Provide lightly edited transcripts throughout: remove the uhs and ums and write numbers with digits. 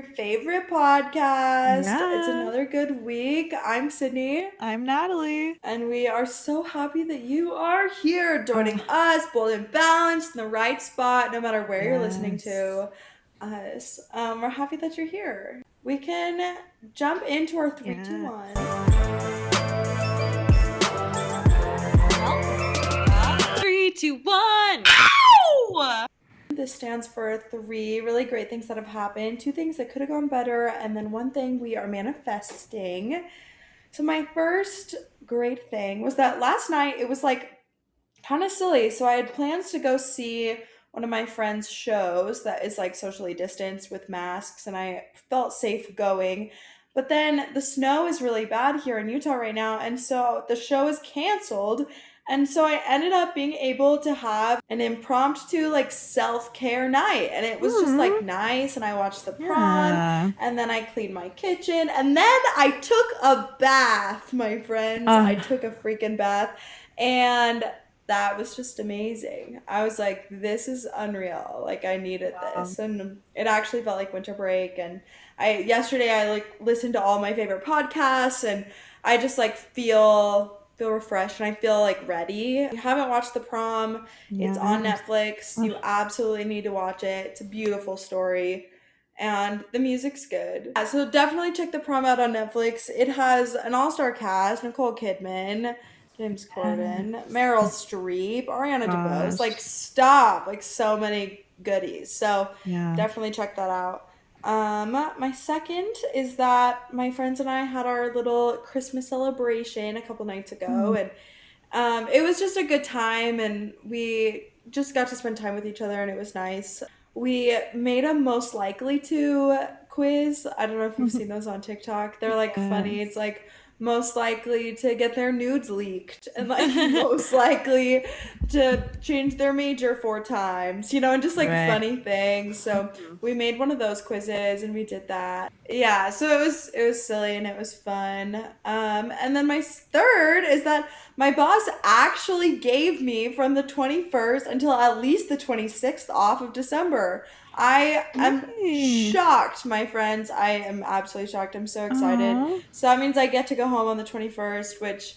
your favorite podcast. It's Yeah, another good week. I'm Sydney, I'm Natalie. and we are so happy that you are here Uh, joining us, bold and balanced in the right spot, no matter where you're listening yes. to us. We're happy that you're here. We can jump into our three, two, Yeah. one. Welcome. 3, 2, 1. Ow! This stands for three really great things that have happened, two things that could have gone better, and then one thing we are manifesting. So my first great thing was that last night it was like kind of silly. So I had plans to go see one of my friend's shows that is like socially distanced with masks, and I felt safe going. But then the snow is really bad here in Utah right now, and so the show is canceled. And so I ended up being able to have an impromptu like self-care night, and it was just like Mm, nice. And I watched the prom, yeah. and then I cleaned my kitchen, and then I took a bath, my friends. I Uh, took a freaking bath, and that was just amazing. I was like, this is unreal. Like I needed wow. this. And it actually felt like winter break. And I yesterday I like listened to all my favorite podcasts, and I just like feel refreshed, and I feel like ready. If you haven't watched The Prom, it's on Yes. Netflix. Uh, You absolutely need to watch it. It's a beautiful story. And the music's good. Yeah, so definitely check The Prom out on Netflix. It has an all-star cast: Nicole Kidman, James Corden, Meryl yes. Streep, Ariana DeBose. Like, Gosh. stop! Like, so many goodies. So, Yeah. definitely check that out. My second is that my friends and I had our little Christmas celebration a couple nights ago, Mm, and it was just a good time, and we just got to spend time with each other, and it was nice. We made a most likely to quiz. I don't know if you've seen those on TikTok. They're like funny. It's yes. like most likely to get their nudes leaked, and like most likely to change their major 4 times, and just like Right. funny things. So Mhm. we made one of those quizzes, and we did that. Yeah, so it was silly, and it was fun. And then my third is that my boss actually gave me from the 21st until at least the 26th off of December. I am Yay. shocked, my friends. I am absolutely shocked. I'm so excited. Aw. So that means I get to go home on the 21st, which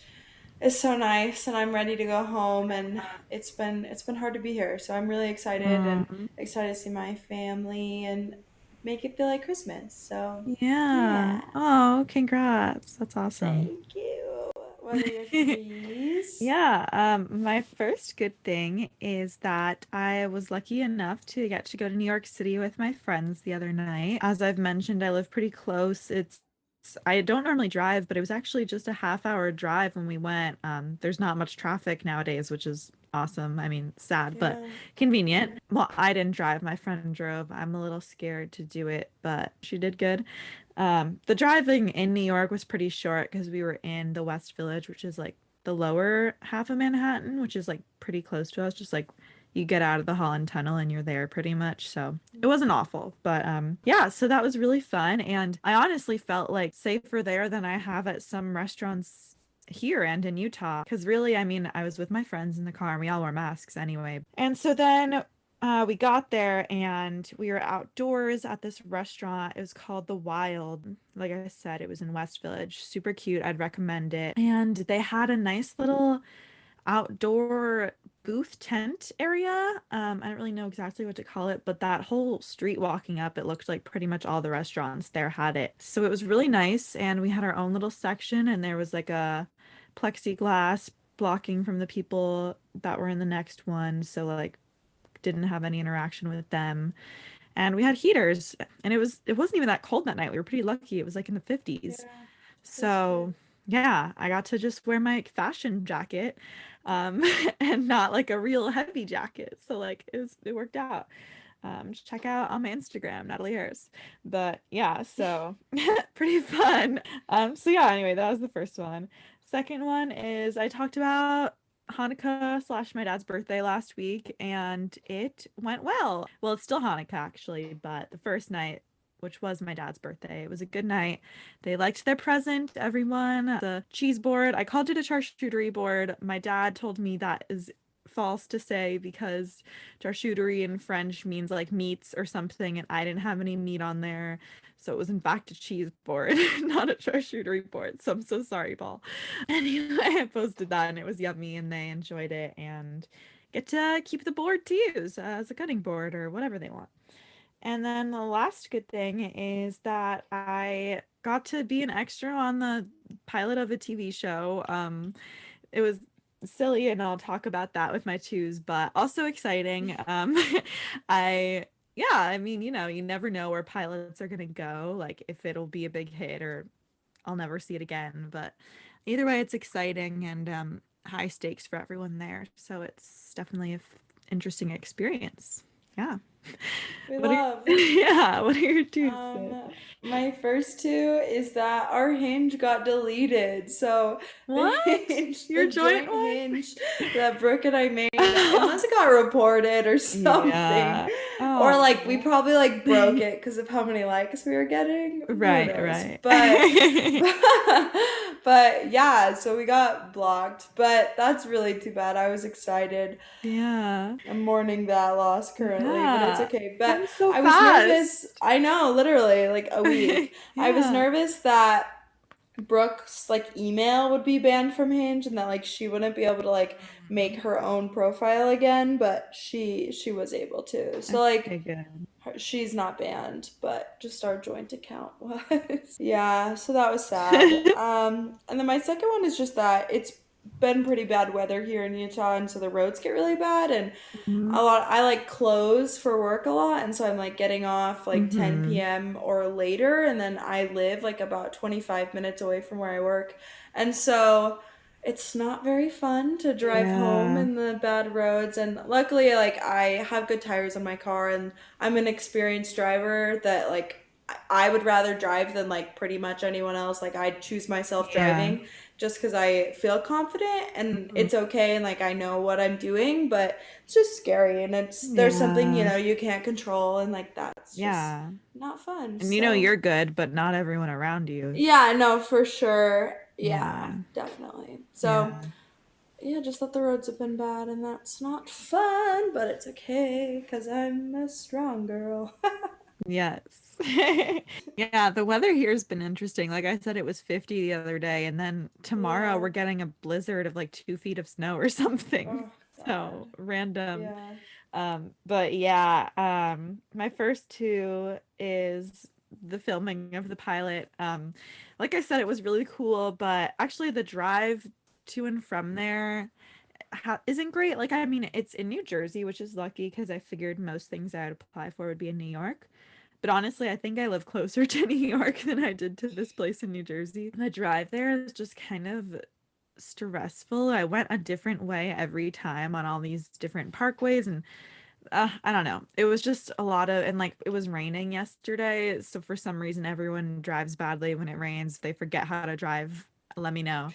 is so nice, and I'm ready to go home, and it's been hard to be here. So I'm really excited, and Mm, excited to see my family and make it feel like Christmas. So, yeah. yeah. Oh, congrats. That's awesome. Thank you. What are your threes? Yeah, my first good thing is that I was lucky enough to get to go to New York City with my friends the other night. As I've mentioned, I live pretty close. I don't normally drive, but it was actually just a half-hour drive when we went. There's not much traffic nowadays, which is awesome. I mean, sad, but Yeah. convenient. Well, I didn't drive, my friend drove. I'm a little scared to do it, but she did good. The driving in New York was pretty short because we were in the West Village, which is like the lower half of Manhattan, which is like pretty close to us. Just like you get out of the Holland Tunnel and you're there pretty much. So it wasn't awful, but yeah, so that was really fun. And I honestly felt like safer there than I have at some restaurants here and in Utah. Because really, I mean, I was with my friends in the car and we all wore masks anyway. And so then we got there and we were outdoors at this restaurant. It was called The Wild. Like I said, it was in West Village. Super cute. I'd recommend it. And they had a nice little outdoor booth tent area. I don't really know exactly what to call it, but that whole street walking up, it looked like pretty much all the restaurants there had it. So it was really nice. And we had our own little section, and there was like a plexiglass blocking from the people that were in the next one. So like didn't have any interaction with them. And we had heaters, and it wasn't even that cold that night. We were pretty lucky. It was like in the 50s. Yeah, that's good. So, yeah, I got to just wear my fashion jacket um and not like a real heavy jacket. So like it worked out. Just check out on my Instagram, Natalie Harris. But yeah, so pretty fun. So yeah, anyway, that was the first one. Second one is I talked about Hanukkah slash my dad's birthday last week, and it went well. Well, it's still Hanukkah actually, but the first night, which was my dad's birthday, it was a good night. They liked their present, everyone. The cheese board, I called it a charcuterie board. My dad told me that is false to say because charcuterie in French means like meats or something, and I didn't have any meat on there. So it was in fact a cheese board, not a charcuterie board. So I'm so sorry, Paul. Anyway, I posted that and it was yummy and they enjoyed it and get to keep the board to use as a cutting board or whatever they want. And then the last good thing is that I got to be an extra on the pilot of a TV show. It was silly, and I'll talk about that with my twos, but also exciting. I yeah, I mean, you never know where pilots are gonna go, like if it'll be a big hit or I'll never see it again. But either way, it's exciting and high stakes for everyone there. So it's definitely a interesting experience. Yeah. We What are love. yeah, what are your twos, Sid? Um, my first two is that our hinge got deleted. So the What? hinge, Your the joint joint one? hinge that Brooke and I made, unless it got reported or something, Yeah. or like we Oh. probably like broke it because of how many likes we were getting. Who Right, knows? right. But yeah, so we got blocked. But that's really too bad. I was excited. Yeah. I'm mourning that loss currently, but it's Yeah. okay. But Comes so I was nervous. fast. I know, literally, like a week. I was Yeah. nervous that Brooke's like email would be banned from Hinge and that like she wouldn't be able to like make her own profile again, but she was able to. So Okay, like good. she's not banned, but just our joint account was. Yeah, so that was sad. And then my second one is just that it's been pretty bad weather here in Utah, and so the roads get really bad, and Mhm. I like close for work a lot, and so I'm like getting off like 10 Mhm. p.m. or later, and then I live like about 25 minutes away from where I work. And so it's not very fun to drive home Yeah. in the bad roads, and luckily like I have good tires on my car and I'm an experienced driver that like I would rather drive than like pretty much anyone else. Like I choose myself Yeah. driving just because I feel confident and Mhm. it's okay and like I know what I'm doing, but it's just scary and it's there's something Yeah. you can't control and like that's just Yeah. not fun. And So you're good, but not everyone around you. yeah, no, for sure. Yeah, Yeah. definitely. So Yeah. yeah, just that the roads have been bad and that's not fun, but it's okay because I'm a strong girl. Yes. Yeah, the weather here has been interesting. Like I said, it was 50 the other day, and then tomorrow Yeah. we're getting a blizzard of like 2 feet of snow or something. Oh So God. random. Yeah. But yeah, my first two is the filming of the pilot. Like I said, it was really cool, but actually the drive to and from there isn't great. Like, I mean, it's in New Jersey, which is lucky because I figured most things I would apply for would be in New York. But honestly, I think I live closer to New York than I did to this place in New Jersey. The drive there is just kind of stressful. I went a different way every time on all these different parkways and I don't know. It was just a lot of, and like it was raining yesterday. So for some reason, everyone drives badly when it rains. If they forget how to drive, let me know.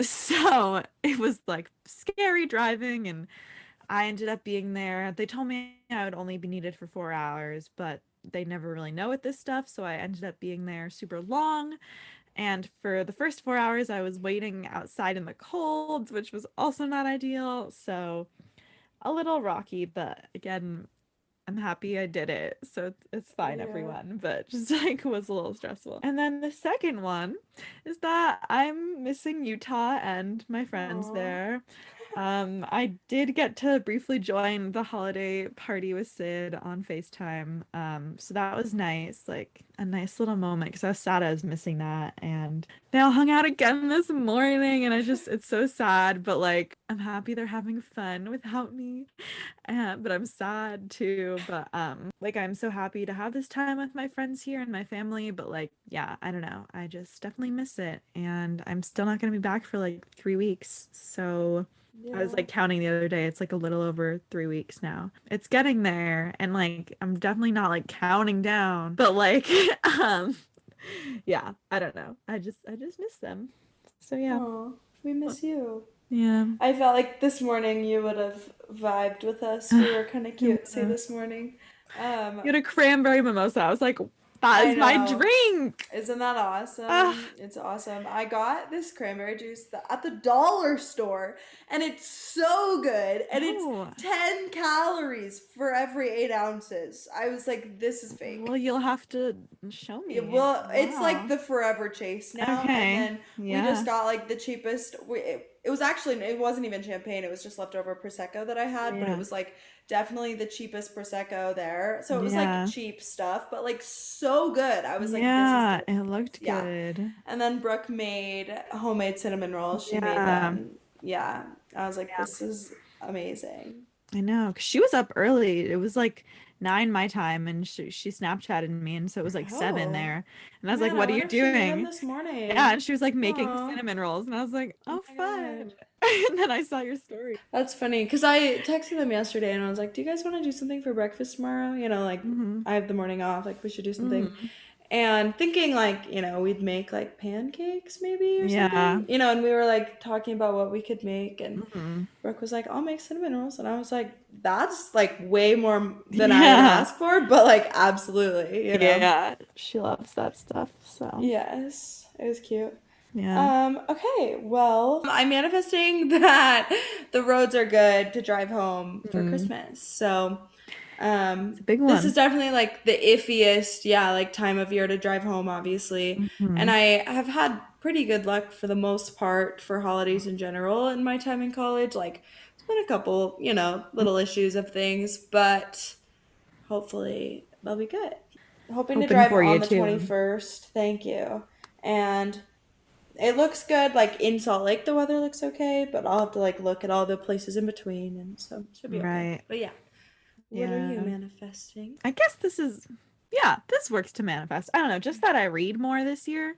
So it was like scary driving, and I ended up being there. They told me I would only be needed for 4 hours, but they never really know with this stuff. So I ended up being there super long. And for the first 4 hours, I was waiting outside in the cold, which was also not ideal. So a little rocky, but again, I'm happy I did it. So it's fine, Yeah. everyone, but just like was a little stressful. And then the second one is that I'm missing Utah and my friends Aw. there. I did get to briefly join the holiday party with Sid on FaceTime. So that was nice, like a nice little moment because I was sad I was missing that. And they all hung out again this morning, and it's so sad, but like I'm happy they're having fun without me. But I'm sad too. But like I'm so happy to have this time with my friends here and my family. But like, yeah, I don't know. I just definitely miss it. And I'm still not gonna be back for like 3 weeks. So I was Yeah. like counting the other day, it's like a little over 3 weeks now. It's getting there, and like I'm definitely not like counting down, but like um yeah, I don't know. I just miss them. So yeah. Aw. We miss you. Yeah. I felt like this morning you would have vibed with us. We were kind of I cutesy wanna- this morning. Um, You had a cranberry mimosa. I was like, That I is my know. drink. Isn't that Ah, awesome? It's awesome. I got this cranberry juice at the dollar store and it's so good and it's oh, 10 calories for every 8 ounces. I was like, this is fake. well, you'll have to show Yeah, me. well, it's like Wow. the forever chase now, and Okay. then we just Yeah. got like the cheapest. It was actually it wasn't even champagne; it was just leftover prosecco that I had, but it Yeah. was like definitely the cheapest prosecco there. So it was like Yeah. cheap stuff, but like so good. I was like, this is Yeah. It delicious. looked Yeah. good. And then Brooke made homemade cinnamon rolls. She made Yeah. them. Yeah, I was like, Yeah. this is amazing. I know. 'Cause she was up early. It was like 9 my time and she Snapchatted me and so it was like 7 Oh there. And I was like, man, I "What are you wonder if she made them doing?" this Yeah, morning. and she was like making Oh, cinnamon rolls and I was like, oh "Oh, my fun." god. And then I saw your story. That's funny because I texted them yesterday and I was like, "Do you guys want to do something for breakfast tomorrow? You know, like Mm-hmm. I have the morning off, like we should do something." Mm-hmm. And thinking like, we'd make like pancakes maybe or Yeah. something, and we were like talking about what we could make. And Mm-hmm. Brooke was like, "I'll make cinnamon rolls," and I was like, "That's like way more than I would Yeah. ask for," but like absolutely. Yeah. She loves that stuff. So, Yes, it was cute. yeah. Okay, well, I'm manifesting that the roads are good to drive home for Mm. Christmas. So, It's a big this is one. definitely like the iffiest, yeah, like time of year to drive home, obviously. And Mm-hmm. I have had pretty good luck for the most part for holidays in general in my time in college. Like, it's been a couple, little issues of things, but hopefully they'll be good. Hoping to Hoping drive for you on the too. 21st. Thank you. And it looks good. Like in Salt Lake, the weather looks okay, but I'll have to like look at all the places in between, and so it should be okay. Right. But yeah, what are you Yeah. manifesting? I guess this is, yeah, this works to manifest. I don't know, just that I read more this year,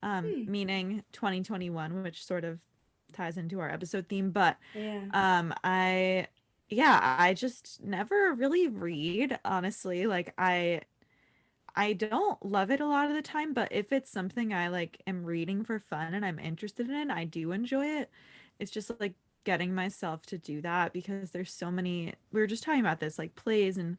Hmm. meaning 2021, which sort of ties into our episode theme, but Yeah. I yeah, I just never really read, honestly. Like I don't love it a lot of the time, but if it's something I like am reading for fun and I'm interested in, I do enjoy it. It's just like getting myself to do that because there's so many, we were just talking about this, like plays and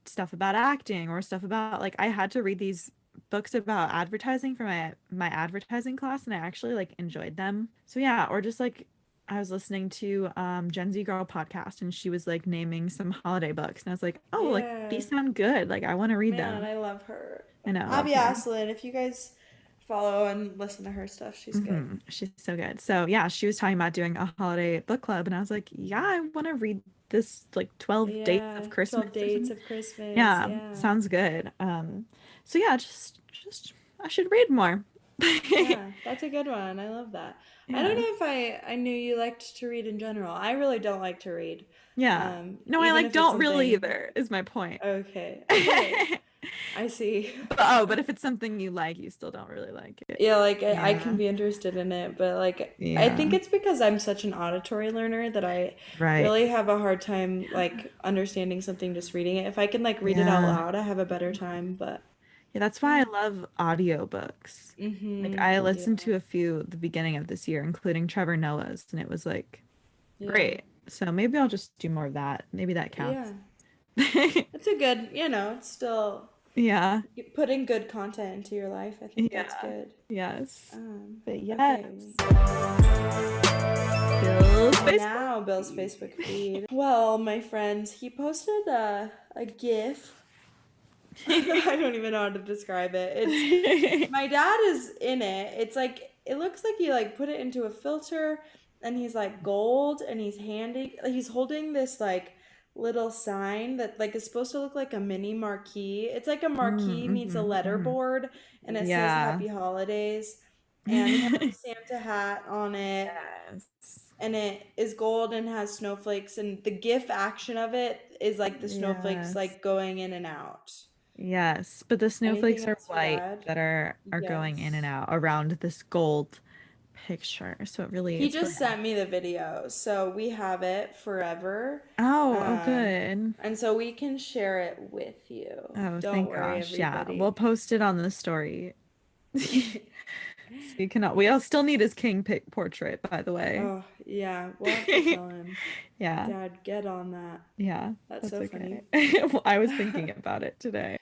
stuff about acting or stuff about like I had to read these books about advertising for my advertising class and I actually like enjoyed them. So yeah, or just like I was listening to Gen Z Girl podcast and she was like naming some holiday books and I was like, "Oh, like Yeah. these sound good. Like I want to read Man, them." I love her. I know, I love Abby her. Aslin, if you guys follow and listen to her stuff, she's good. She's so good. So yeah, she was talking about doing a holiday book club and I was like, "Yeah, I want to read this like 12 Days Yeah, of 12 Christmas or Dates something." of Christmas. Yeah, Yeah. sounds good. So yeah, just I should read more. Yeah, that's a good one. I love that. I don't Yeah. know if I knew you liked to read in general. I really don't like to read. Yeah. No, I Even like if it's don't really something. either, is my point. Okay, okay. I see. But if it's something you like, you still don't really like it. Yeah, like I can Yeah. be interested in it, but like I think Yeah. it's because I'm such an auditory learner that I Right. really have a hard time like understanding something just reading it. If I can like read it out Yeah. loud, I have a better time, but Yeah, that's why I yeah. love audiobooks. Like Mm-hmm. I listened Yeah. to a few at the beginning of this year, including Trevor Noah's, and it was like Yeah. great. So maybe I'll just do more of that. Maybe that Yeah. counts. It's a good, it's still Yeah. putting good content into your life. I think that's Yeah. good. Yes. But Okay. yes. Bill's Facebook Now Bill's feed. Facebook feed. Well, my friends, he posted a GIF. I don't even know how to describe it. It's my dad is in it. It's like it looks like he like put it into a filter and he's like gold and he's holding this like little sign that like is supposed to look like a mini marquee. It's like a marquee meets a Mm-hmm. letterboard and it says Yeah. happy holidays and he has a Santa hat on it Yes. and it is gold and has snowflakes and the GIF action of it is like the snowflakes Yes. like going in and out. Yes. But the Anything snowflakes are else for white dad? that are going in and Yes. out around this gold picture. So He it's really just nice. sent me the video, so we have it forever. Oh, Um, good. and so we can share it with you. Oh, Don't thank worry, gosh. Yeah. We'll everybody. post it on the story. We cannot. We all still need his king pic portrait, by the way. Oh, yeah. We'll have to tell him. Yeah, Dad, get on that. yeah, That's that's so funny. okay. Well, I was thinking about it today.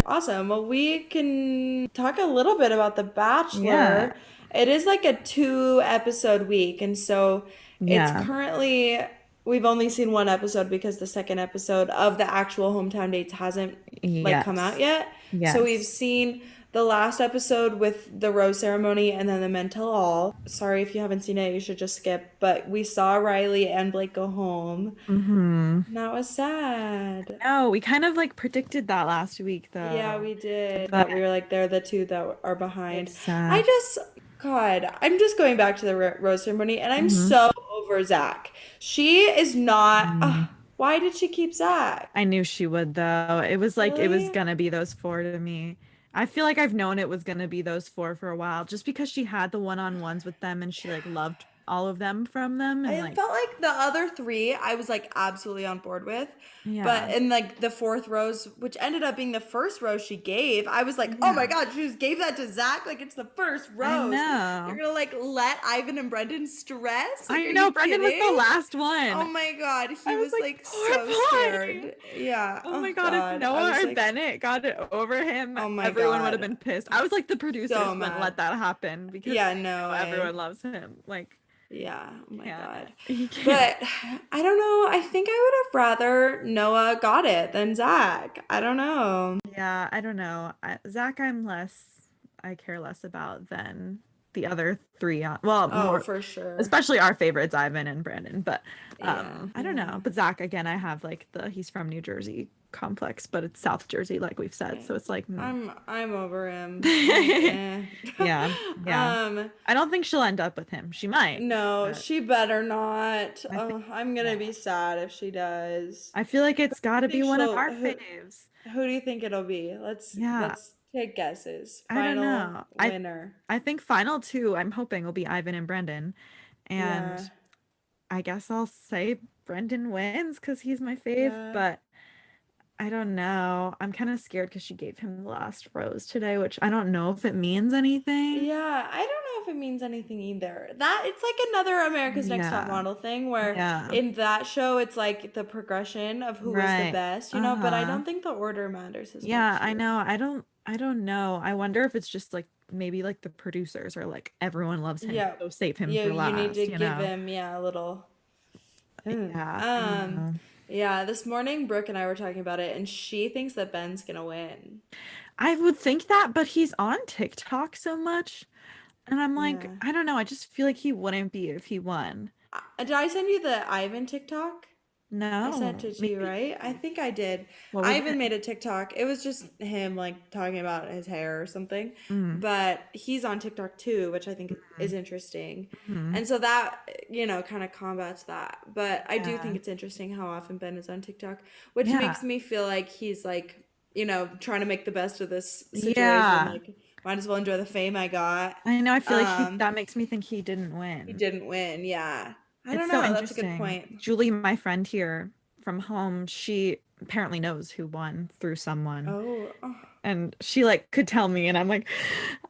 Awesome. Well, we can talk a little bit about The Yeah. Bachelor. It is like a 2 episode week, and so it's Yeah. currently we've only seen 1 episode because the second episode of the actual hometown dates hasn't like come out Yes. yet. So we've Yes. seen the last episode with the rose ceremony and then the men tell all. Sorry if you haven't seen it, you should just skip. But we saw Riley and Blake go home. Mm-hmm. And that was sad. No, we kind of like predicted that last week Yeah, though. we did. But That we were like, they're the two that are it's behind. I sad. just, God, I'm just going back to the rose ceremony, and I'm Hmm. so over Zach. She is not. Why did she keep Zach? I knew she would though. It was like it was Really? gonna be those four to me. I feel like I've known it was gonna be those four for a while, just because she had the one-on-ones with them and she like loved all of them from them and I like felt like the other three I was like absolutely on board with. But yeah. in like the fourth rose, which ended up being the first rose she gave, I was like, oh my Yeah. God, she just gave that to Zach like it's the first I rose. You're know. gonna like let Ivan and Brendan stress? Like, I are know you Brendan was the kidding? last Oh one. my God, he I was was like, like poor so boy. scared. Yeah. Oh my Oh God, if God. I Noah was or like, Bennett got it over him, oh my everyone would have God. been pissed. I was like, the So producers wouldn't mad. let that happen because Yeah, they no know everyone way. loves him. Like, Yeah. Oh my can't. God. He can't. But I don't know. I think I would have rather Noah got it than Zach. I don't know. Yeah, I don't know. Zach, I care less about than the other three. Well, Oh, more, for sure. especially our favorites, Ivan and Brandon. But Yeah. I don't know. Yeah. But Zach, again, I have like he's from New Jersey complex, but it's South Jersey, like we've said. So it's like, I'm over him. I'm like, eh. yeah, yeah. um, I don't think she'll end up with him. She might, no, but she better not. I think Oh, I'm gonna yeah. be sad if she does. I feel like Who it's do got you to be think one of she'll our faves. who do you think it'll be? Let's Yeah, let's take guesses. I don't Final know. winner. I think final two, I'm hoping will be Ivan and Brendan. And Yeah. I guess I'll say Brendan wins because he's my fave, Yeah. but I don't know. I'm kind of scared because she gave him the last rose today, which I don't know if it means anything. Yeah, I don't know if it means anything either. That it's like another America's Next Top Yeah. Model thing where Yeah. in that show it's like the progression of who was the Right. best, but I Uh-huh. don't think the order matters as Yeah, much I here. know. I don't know. I wonder if it's just like maybe like the producers are like everyone loves him, Yeah. so save him for You need to last, you give know? him, yeah, a little. Mm. Yeah, I don't know. Yeah, this morning Brooke and I were talking about it and she thinks that Ben's gonna win. I would think that, but he's on TikTok so much. And I'm like, Yeah. I don't know. I just feel like he wouldn't be if he won. Did I send you the Ivan TikTok? I sent No, it to you, maybe. right? I think I did. What I was even it? made a TikTok. It was just him like talking about his hair or something. Mm, But he's on TikTok too, which I think is mm, interesting. mm. And so that, kind of combats that. But I do Yeah. think it's interesting how often Ben is on TikTok, which Yeah. makes me feel like he's like, trying to make the best of this situation. Yeah. Like, might as well enjoy the fame I got. I know. I feel like Um, that makes me think he didn't he win. didn't win. Yeah. I It's don't so know. That's a good interesting. point. Julie, my friend here from home, she apparently knows who won through someone. Oh. Oh. And she like could tell me, and I'm like,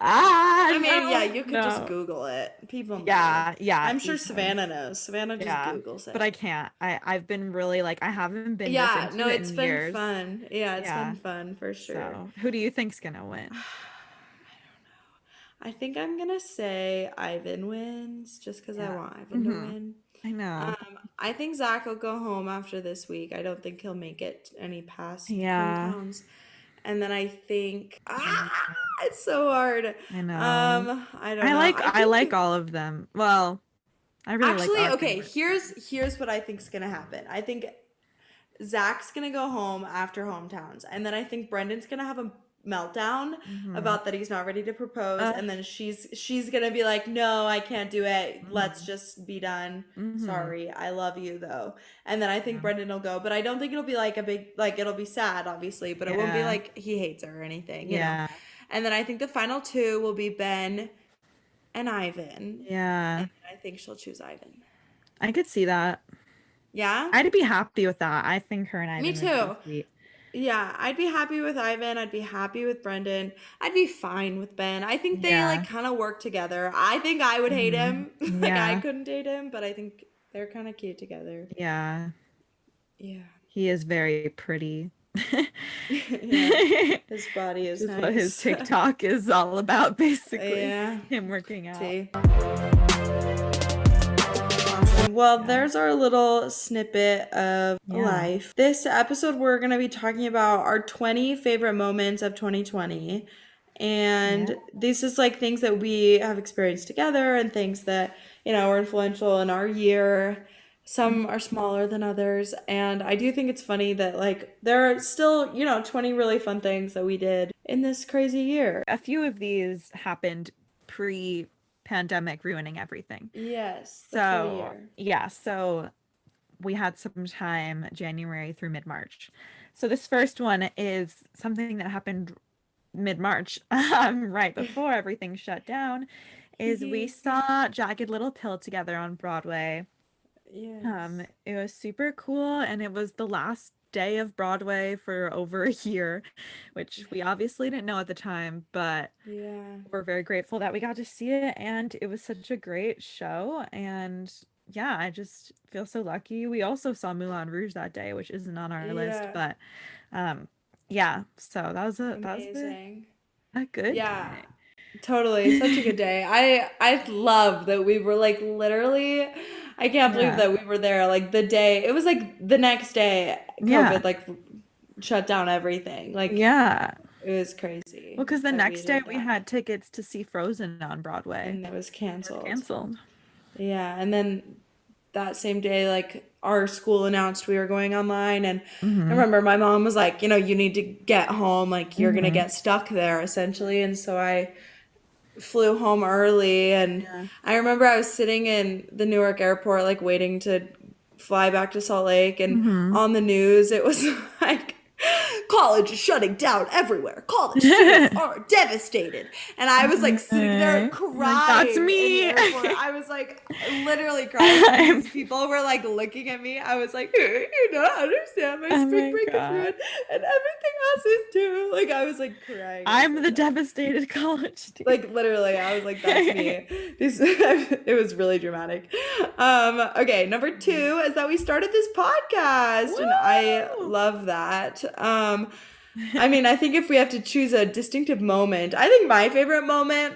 I mean, yeah, no, you could just no. Google it. People know. Yeah, yeah, I'm you sure could. Savannah knows. Savannah just Yeah. Googles But it. I can't. I've been really like I haven't been this Yeah, into no, it it's in been years. fun. Yeah, it's been Yeah. fun for sure. So, who do you think's gonna win? I think I'm gonna say Ivan wins just because I Yeah. want Ivan to Hmm. win. I know. I think Zach will go home after this week. I don't think he'll make it any past Yeah. hometowns. And then I think I know. it's so hard. I know. I don't know. I I think like all of them. Well, I really like actually our okay, favorites. here's what I think's gonna happen. I think Zach's gonna go home after hometowns, and then I think Brendan's gonna have a meltdown Hmm. about that he's not ready to propose, Uh, and then she's gonna be like, "No, I can't do it. Let's hmm. just be done. Hmm. Sorry, I love you though." And then I think Yeah. Brendan will go, but I don't think it'll be like a big like it'll be sad, obviously, but it won't be Yeah. like he hates her or anything. Yeah. And then I think the final two will be Ben and Ivan, Yeah. and I think she'll choose Ivan. I could see that. Yeah, I'd be happy with that. I think her and me Ivan would be too. sweet. Yeah, I'd be happy with Ivan. I'd be happy with Brendan. I'd be fine with Ben. I think they like Yeah. kind of work together. I think I would hate Hmm. him. Like I Yeah. couldn't date him, but I think they're kind of cute together. Yeah. Yeah. He is very pretty. Yeah. His body Which is is what his nice. TikTok is all about, basically. Yeah. Him working out. See. Awesome. Well, Yeah. there's our little snippet of Yeah. life. This episode, we're going to be talking about our 20 favorite moments of 2020. Yeah. And these is like things that we have experienced together and things that, were influential in our year. Some are smaller than others. And I do think it's funny that, like, there are still, 20 really fun things that we did in this crazy year. A few of these happened pre-pandemic, ruining everything. Yes, the full So, year. yeah, so we had some time January through mid-March. So this first one is something that happened mid-March, right before everything shut down, is we saw Jagged Little Pill together on Broadway. Yes. It was super cool, and it was the last day of Broadway for over a year, which we obviously didn't know at the time, but Yeah. we're very grateful that we got to see it, and it was such a great show. And yeah, I just feel so lucky. We also saw Moulin Rouge that day, which isn't on our list, Yeah. but um, yeah. So Amazing. a good Yeah. day. Totally. Such a good day. I love that we were like literally I can't believe Yeah, that we were there like the day. It was like the next day yeah, COVID like shut down everything. Like yeah. it was Well, crazy because the that we next day did we that. had tickets to see Frozen on Broadway. And it was It was canceled. canceled. Yeah, and then that same day, like our school announced we were going online, and I Mm-hmm. remember my mom was like, you need to get home, like you're gonna Mm-hmm. get stuck there essentially. And so I flew home early, and Yeah. I remember I was sitting in the Newark airport, like waiting to fly back to Salt Lake, and Mm-hmm. on the news it was like college is shutting down everywhere. College students are devastated. And I was like sitting there Okay. Like, that's crying in the me. airport. I was like literally crying, and I'm, these people were like looking at me. I was like, you don't understand. My oh spring my break is God. ruined, and everything else is too. Like I was like crying. It was I'm so the sad. devastated college Like student. literally, I was like, "That's me." This it was really dramatic. Okay, number two is that we started this podcast, and I Woo! love that. I mean, I think if we have to choose a distinctive moment, I think my favorite moment,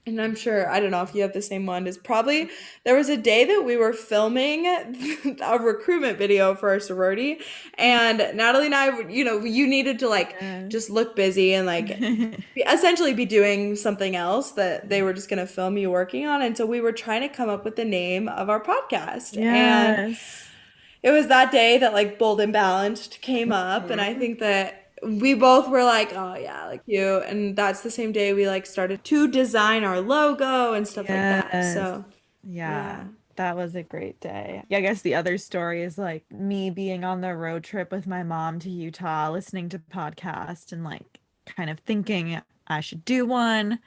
and I'm sure, I don't know if you have the same one, is probably there was a day that we were filming a recruitment video for our sorority, and Natalie and I, you needed to like just Yes. look busy and like essentially be doing something else that they were just going to film you working on. And so we were trying to come up with the name of our podcast. And Yes. it was that day that like Bold and Balanced came up. And I Mhm. think that we both were like, oh yeah, like you. And that's the same day we like started to design our logo and stuff like that. Yes. So yeah. Yeah. That was a great day. Yeah, I guess the other story is like me being on the road trip with my mom to Utah, listening to podcast and like kind of thinking I should do one.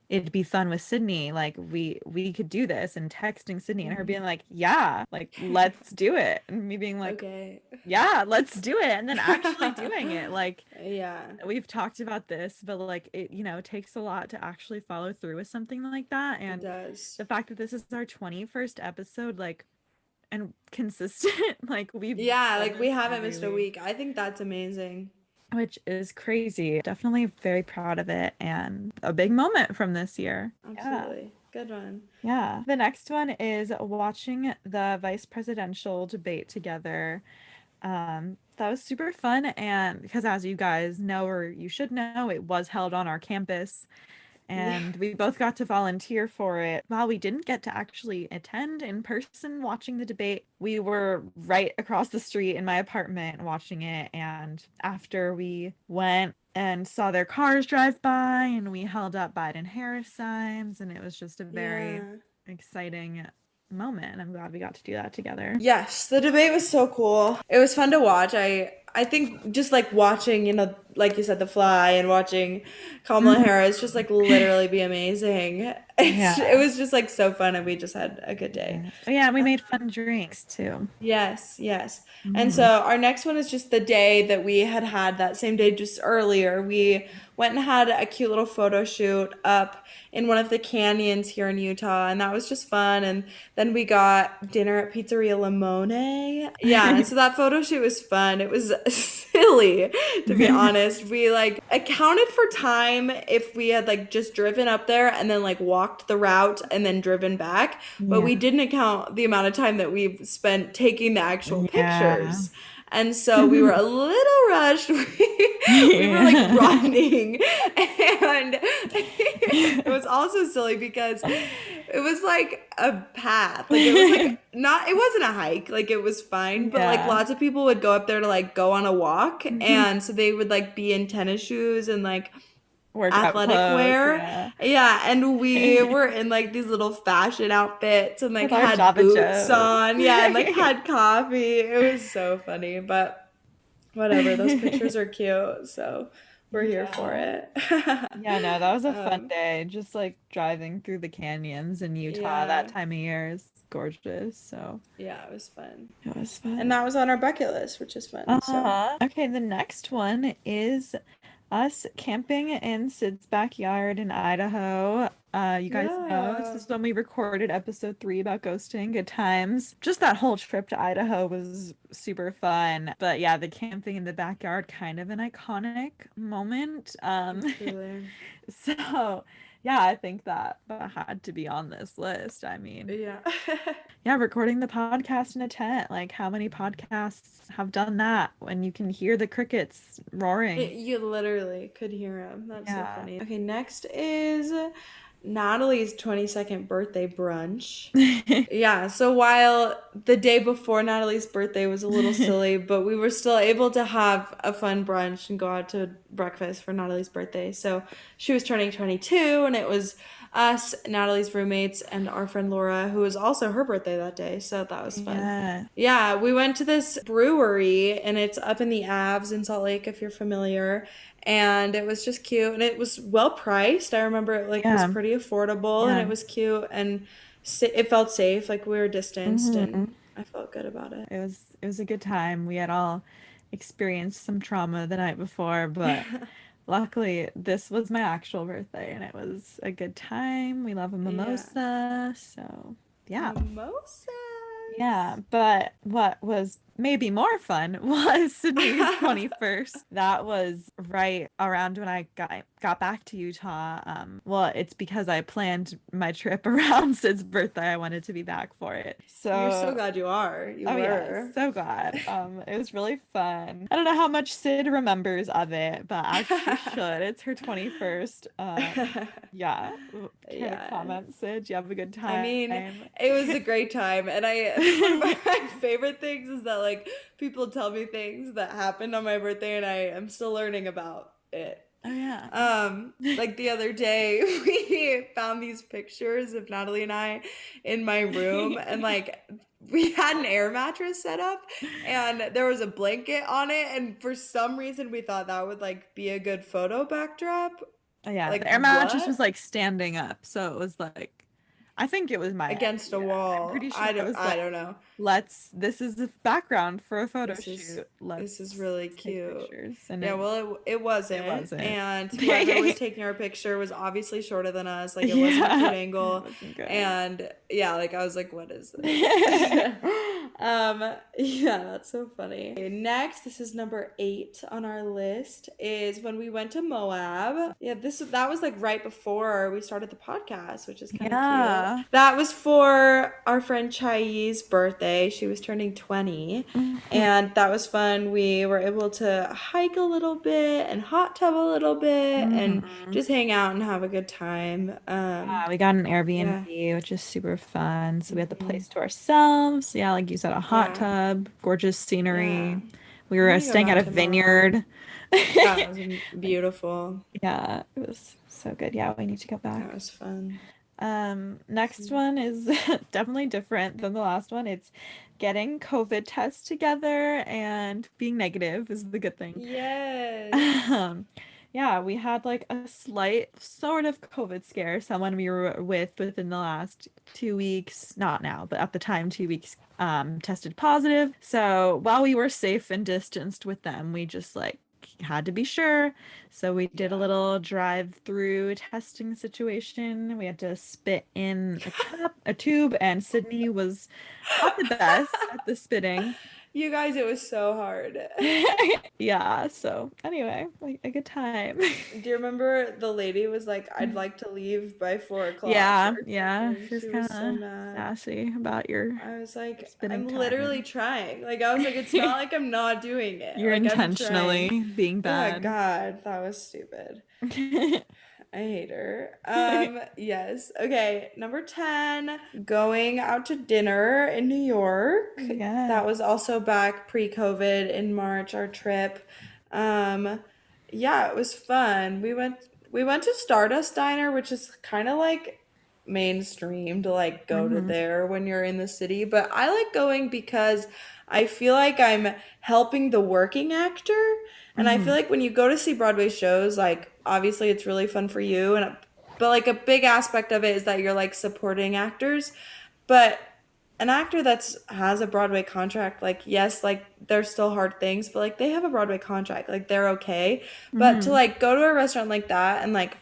It'd be fun with Sydney. Like we could do this, and texting Sydney and her being like, yeah, like let's do it. And me being like, Okay. yeah, let's do it. And then actually doing it. Like Yeah, we've talked about this, but like it, takes a lot to actually follow through with something like that. it And does. the fact that this is our 21st episode, like, and consistent, like we've Yeah, done like we this haven't every missed a week, week. I think that's amazing. which is crazy. Definitely very proud of it and a big moment from this year. Yeah. Absolutely. Good one. Yeah. The next one is watching the vice presidential debate together. That was super fun, and because as you guys know, or you should know, it was held on our campus, Yeah. and we both got to volunteer for it. While we didn't get to actually attend in person watching the debate, we were right across the street in my apartment watching it. And after we went and saw their cars drive by, and we held up Biden Harris signs, and it was just a very Yeah. exciting moment. I'm glad we got to do that together. Yes, the debate was so cool. It was fun to watch. I think just like watching, like you said, The Fly and watching Kamala Mhm. Harris just like literally be amazing. It Yeah. was just like so fun, and we just had a good day. Yeah. Oh, yeah, we Uh, made fun drinks too. Yes, yes. And so Mhm. our next one is just the day that we had had that same day just earlier. We went and had a cute little photo shoot up in one of the canyons here in Utah, and that was just fun. And then we got dinner at Pizzeria Limone. Yeah, and so that photo shoot was fun. It was silly, to be honest. We like accounted for time if we had like just driven up there and then like walked the route and then driven back, but we Yeah. didn't account the amount of time that we've spent taking the actual Yeah. pictures. And so we were a little rushed. We were like Yeah. running. And it was also silly because it was like a path. Like it was like not, it wasn't a hike. Like it was fine. But like Yeah. lots of people would go up there to like go on a walk. And so they would like be in tennis shoes and like Workout athletic clothes, wear. yeah. Yeah, and we were in like these little fashion outfits and like With our had Java boots Joes. on. Yeah, and like had coffee. It was so funny, but whatever. Those pictures are cute, so we're here for Yeah. it. Yeah, no, that was a fun um, day. Just like driving through the canyons in Utah that yeah, time of year is gorgeous. So yeah, it was fun. it was And fun. that was on our bucket list, which is fun. So, Uh-huh. Okay, the next one is us camping in Sid's backyard in Idaho. You guys know this yeah. is when we recorded episode 3 about ghosting. Good times. Just that whole trip to Idaho was super fun. But yeah, the camping in the backyard, kind of an iconic moment. Truly. So yeah, I think that had to be on this list. I mean, Yeah. yeah, recording the podcast in a tent. Like, how many podcasts have done that when you can hear the crickets roaring? You literally could hear him. That's so Yeah. funny. Okay, next is Natalie's 22nd birthday brunch. Yeah, so while the day before Natalie's birthday was a little silly, but we were still able to have a fun brunch and go out to breakfast for Natalie's birthday. So she was turning 22, and it was us, Natalie's roommates, and our friend Laura, who was also her birthday that day. So that was fun. Yeah. Yeah, we went to this brewery, and it's up in the Avs in Salt Lake, if you're familiar. And it was just cute, and it was well priced. I remember it like was Yeah. pretty affordable, and Yeah. it was cute, and it felt safe, like we were distanced, and Hmm. I felt good about it. It was a good time. We had all experienced some trauma the night before, but luckily this was my actual birthday and it was a good time. We love a Yeah. mimosa, so yeah. Yeah, Mimosas. but what was maybe more fun was Sydney's 21st. That was right around when I got back to Utah. Well, it's because I planned my trip around Sid's birthday. I wanted to be back for it. You're so So glad you are. You oh yeah, were. so glad. It was really fun. I don't know how much Sid remembers of it, but as she should. It's her 21st. Yeah. Care to Yeah. comment, Sid? Do you have a good I time? mean, it was a great time, and I one of my favorite things is that like people tell me things that happened on my birthday, and I am still learning about it. Oh yeah. Like the other day, we found these pictures of Natalie and I in my room, and like we had an air mattress set up, and there was a blanket on it, and for some reason we thought that would like be a good photo backdrop. Oh, yeah, Like the air mattress was what? like standing up, so it was like I think it was my Against a idea. I'm wall. pretty sure I was I like, don't know. this is the background for a photo This is shoot. this is Let's really take cute. pictures. And Yeah, well, it it wasn't, wasn't. and whoever was taking our picture was obviously shorter than us. Like it wasn't a cute Yeah, it angle, wasn't good. and yeah, like I was like, "What is this?" Yeah, that's so funny. Okay, next, this is number 8 on our list, is when we went to Moab. Yeah, that was like right before we started the podcast, which is kind of cute. Yeah. That was for our friend Chai's birthday. She was turning 20. Mhm. And that was fun. We were able to hike a little bit and hot tub a little bit and Mhm. just hang out and have a good time. Yeah, we got an Yeah. Airbnb, which is super fun. So we had the Hmm. place to ourselves. Yeah, like you said, a hot Yeah. tub, gorgeous Yeah. scenery. We I were want to go staying at back a to Moab. vineyard. That was Like, beautiful. yeah, it was so good. Yeah, we need to go That back. was fun. Next one is definitely different than the last one. It's getting COVID tests together and being negative is the good thing. Yes. Um, yeah, we had like a slight sort of COVID scare. Someone we were with within the last 2 weeks, not now, but at the time, 2 weeks, tested positive. So while we were safe and distanced with them, we just like had to be sure. So we did a Yeah. little drive-through testing situation. We had to spit in a tube, and Sydney was not the best at the spitting. You guys, it was so hard. Yeah, so anyway, like a good time. Do you remember the lady was like, I'd like to leave by 4 o'clock Yeah, or yeah, something? she was She kind was so of mad. sassy about your I was like, spitting I'm literally timing. trying. Like, I was like, it's not like I'm not doing it. You're Like, I'm trying. intentionally being Oh, bad. God, that was stupid. I hate her. Yes. Okay, number 10, going out to dinner in New York. That was Yes. also back pre-COVID in March, our trip. Um, yeah, it was fun. We went to Stardust Diner, which is kind of like mainstream to like go to Hmm. there when you're in the city, but I like going because I feel like I'm helping the working actor. And I feel Hmm. like when you go to see Broadway shows, like obviously it's really fun for you and but like a big aspect of it is that you're like supporting actors. But an actor that's has a Broadway contract, like yes, like there's still hard things, but like they have a Broadway contract, like they're okay. But to Hmm. like go to a restaurant like that and like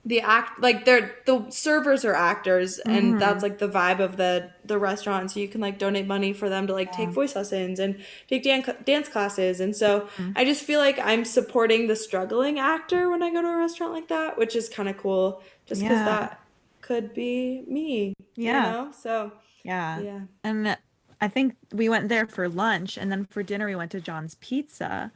the act like they're the servers are actors and that's Hmm. like the vibe of the restaurant, so you can like donate money for them to like take Yeah. voice lessons and take dance classes, and so Hmm. I just feel like I'm supporting the struggling actor when I go to a restaurant like that, which is kind of cool just because Yeah. that could be me, Yeah. so Yeah. yeah. And I think we went there for lunch, and then for dinner we went to John's Pizza,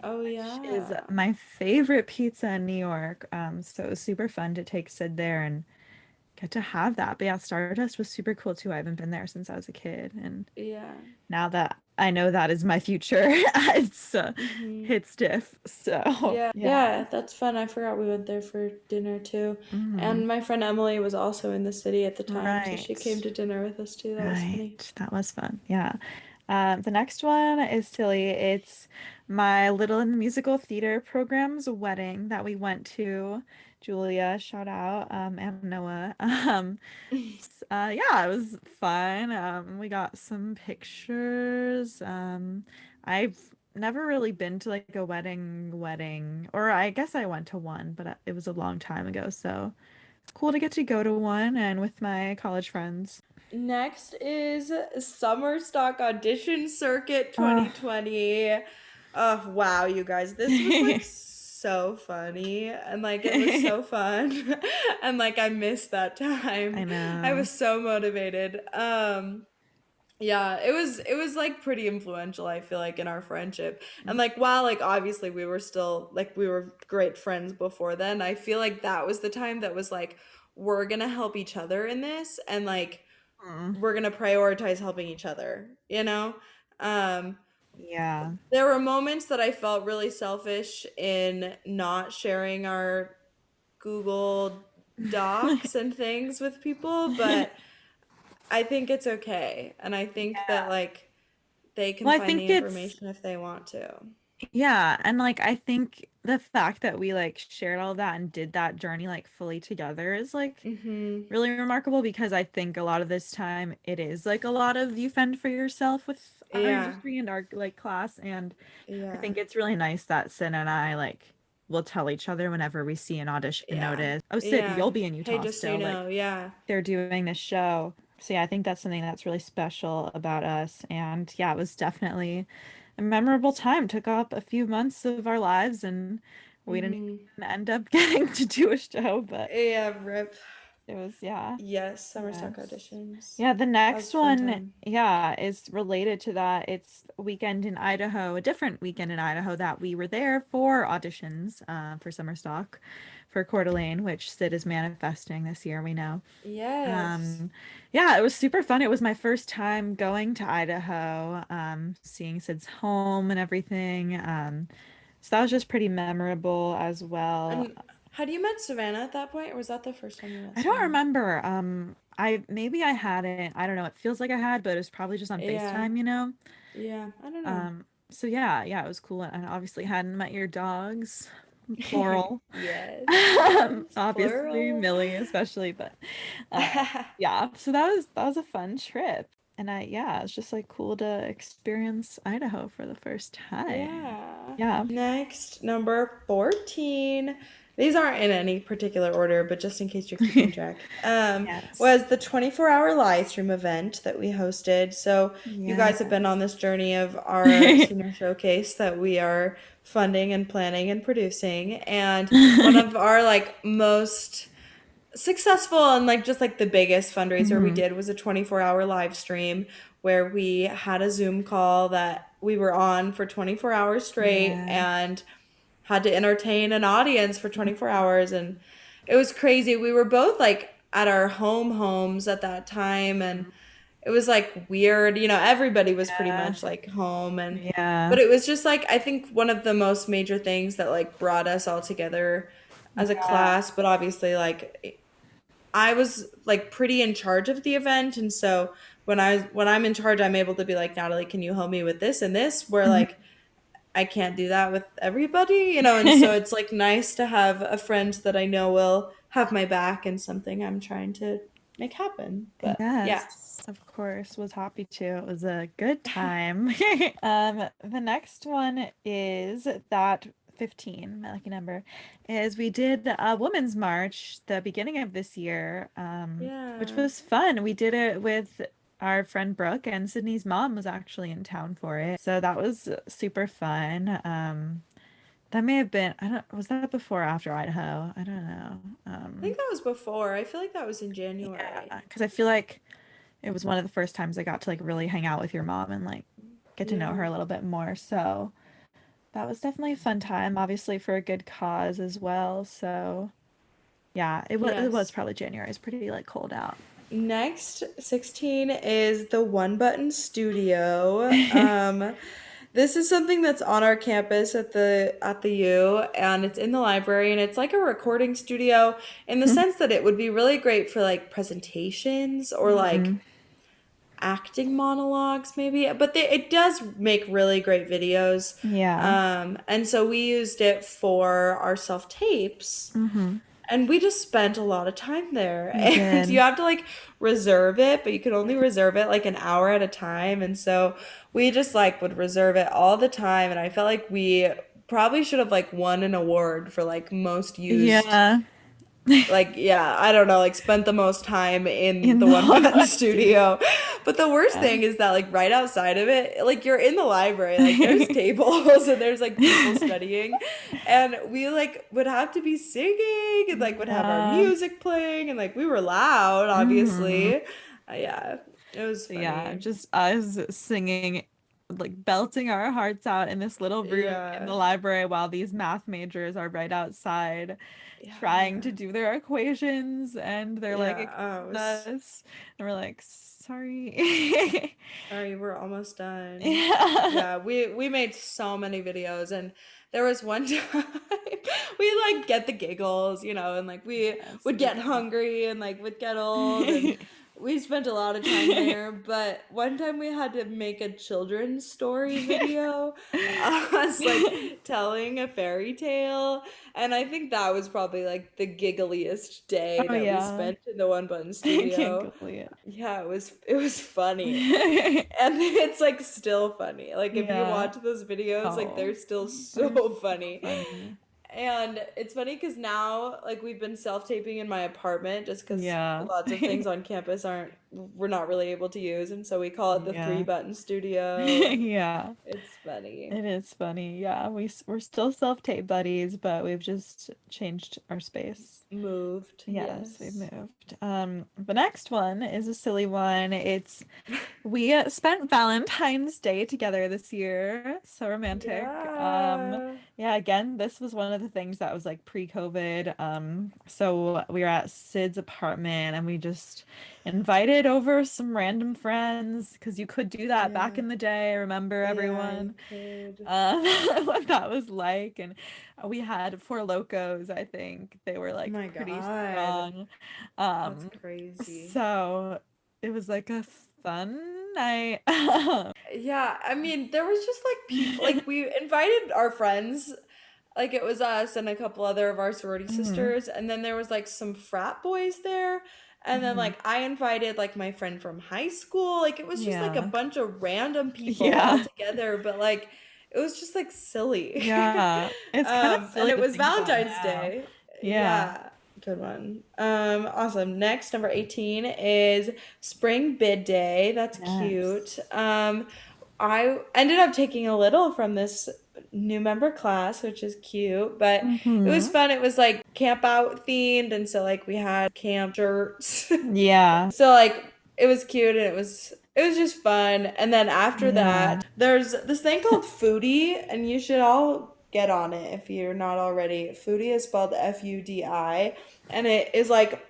Oh which is yeah. my favorite pizza in New York. So it was super fun to take Sid there and get to have that. But yeah, Stardust was super cool too. I haven't been there since I was a kid, and Yeah. now that I know that is my future, it's Hmm. hits diff. So Yeah, yeah. yeah, that's fun. I forgot we went there for dinner too. Hmm. And my friend Emily was also in the city at the time, so she came Right. to dinner with us too. That was funny. Right. That was fun. Yeah. The next one is silly. It's my little musical theater program's wedding that we went to. Julia, shout out, and Noah. Yeah, it was fun. We got some pictures. I've never really been to like a wedding, or I guess I went to one, but it was a long time ago, so it's cool to get to go to one and with my college friends. Next is Summer Stock Audition Circuit Uh, 2020. Oh, wow, you guys. This was like so funny and like it was so fun. And like I missed that I time. I know. was so motivated. Yeah, it was like pretty influential, I feel like, in our friendship. And like while like obviously we were still like we were great friends before then, I feel like that was the time that was like we're gonna help each other in this and like Mm. we're gonna prioritize helping each other, you know? Um Yeah. there were moments that I felt really selfish in not sharing our Google Docs and things with people, but I think it's okay. And I think that Yeah. like they can Well, I find the think it's information if they want to. yeah, and like I think the fact that we like shared all that and did that journey like fully together is like Mhm. really remarkable because I think a lot of this time it is like a lot of you fend for yourself with our Yeah. industry and our like class, and I Yeah. think it's really nice that Sin and I like will tell each other whenever we see an audition Yeah. notice. Oh, Sid, Yeah. you'll be in Hey, Utah just so you still. know, Like yeah. they're doing this show. So yeah, I think that's something that's really special about us. And yeah, it was definitely a memorable time. Took up a few months of our lives and we didn't Mhm. even end up getting to do a show, but Yeah, rip. it was yeah. Yes, summer stock Yes. auditions. Yeah, the That was next a fun one, time. yeah, is related to that. It's a weekend in Idaho, a different weekend in Idaho that we were there for auditions for Summer Stock for Coeur d'Alene, which Sid is manifesting this year, we know. Yes. Um, yeah, it was super fun. It was my first time going to Idaho, seeing Sid's home and everything. So that was just pretty memorable as well. And Had you met Savannah at that point, or was that the first time you met I don't Savannah? remember. I maybe I hadn't. I don't know. It feels like I had, but it was probably just on Yeah, FaceTime, you know? yeah, I don't know. So yeah, yeah, it was cool. And I obviously hadn't met your dogs, plural. Yes, yes, Obviously, plural. Millie especially, but yeah. So that was a fun trip. And yeah, it's just like cool to experience Idaho for the first time. Yeah. Yeah. Next, number 14. These aren't in any particular order, but just in case you're keeping track, Yes. was the 24-hour live stream event that we hosted. So you guys have been on Yes. this journey of our senior showcase that we are funding and planning and producing. And one of our like most successful and like just like the biggest fundraiser we hmm did was a 24-hour live stream where we had a Zoom call that we were on for 24 hours straight Yeah. and had to entertain an audience for 24 hours, and it was crazy. We were both like at our homes at that time, and it was like weird, everybody was pretty Yeah. much like home, and Yeah. but it was just like I think one of the most major things that like brought us all together as a Yeah. class. But obviously like I was like pretty in charge of the event, and so when I'm in charge, I'm able to be like, Natalie, can you help me with this and this? Where Mhm. like I can't do that with everybody. And so it's like nice to have a friend that I know will have my back and something I'm trying to make happen. But yeah. Yes, of course, was happy to. It was a good time. The next one is that 15, my lucky number, is we did a women's march the beginning of this year, which Yeah. was fun. We did it with our friend Brooke, and Sydney's mom was actually in town for it. So that was super fun. That may have been, I don't, was that before or after Idaho? I don't know. I think that was before. I feel like that was in Yeah, January. because I feel like it was one of the first times I got to like really hang out with your mom and like get to know her Yeah. a little bit more. So that was definitely a fun time, obviously for a good cause as well. So yeah, it was Yes. probably January. It's pretty like cold out. Next, 16 is the One Button Studio. This is something that's on our campus at the U, and it's in the library, and it's like a recording studio in the sense that it would be really great for like presentations or like hmm acting monologues maybe, but it does make really great videos. Yeah. And so we used it for our self tapes, hmm and we just spent a lot of time there. We And you did. have to like reserve it, but you can only reserve it like an hour at a time. And so we just like would reserve it all the time. And I felt like we probably should have like won an award for like most used, Yeah. like, yeah, I don't know, like spent the most time in In the the One one Button bus studio. Studio. But the worst Yeah. thing is that like right outside of it, like you're in the library, like there's tables and there's like people studying, and we like would have to be singing and like would have our Yeah. music playing, and like we were loud, hmm obviously. Yeah, it was So yeah, funny. just us singing, like belting our hearts out in this little room in Yeah, the library while these math majors are right outside trying to yeah, do their equations and they're like yeah. excuse It was. us. And we're like, sorry. Sorry, we're almost done. Yeah. Yeah, we made so many videos, and there was one time we like get the giggles, and like we Yes, would we get hungry and like would get old, and did. we spent a lot of time there. But one time we had to make a children's story video, us like telling a fairy tale, and I think that was probably like the giggliest day Oh that we yeah. spent in the One Button I can't Studio. believe Yeah, it was funny. it. And it's like still funny. Like if you Yeah. watch those videos, like Oh, they're still they're so so funny. funny. And it's funny because now, like, we've been self-taping in my apartment just because Yeah. lots of things on campus we're not really able to use. And so we call it the three Yeah. button studio, and Yeah. it's funny. It is funny. Yeah, we're still self-tape buddies, but we've just changed our space. Moved, Yes, we've yes. moved. The next one is a silly one. It's we spent Valentine's Day together this year. So romantic. Yeah. Yeah, again, this was one of the things that was like pre-COVID. So we were at Sid's apartment and we just invited over some random friends because you could do that back Yeah. in the day. Remember Yeah, you everyone? could. What that was like. And we had Four Locos, I think. They were Oh like my pretty God. strong. That's Um, crazy. so it was like a fun night. Yeah, I mean, there was just like people, like we invited our friends, like it was us and a couple other of our sorority Mhm, sisters, and then there was like some frat boys there, and then mhm. like I invited like my friend from high school. Like it was just like a Yeah. bunch of random people all Yeah. together, but like it was just like silly. Yeah. It's kind of And silly it to was think about Valentine's now. Day. Yeah. Yeah, good one. Awesome. Next, number 18 is Spring Bid Day. That's cute. Yes. I ended up taking a little from this new member class, which is cute, but it was Hmm. fun. It was like camp out themed, and so like we had camp shirts. Yeah. So like it was cute and it was just fun. And then after Yeah. that, there's this thing called Foodie, and you should all get on it if you're not already. Foodie is spelled Fudi, and it is like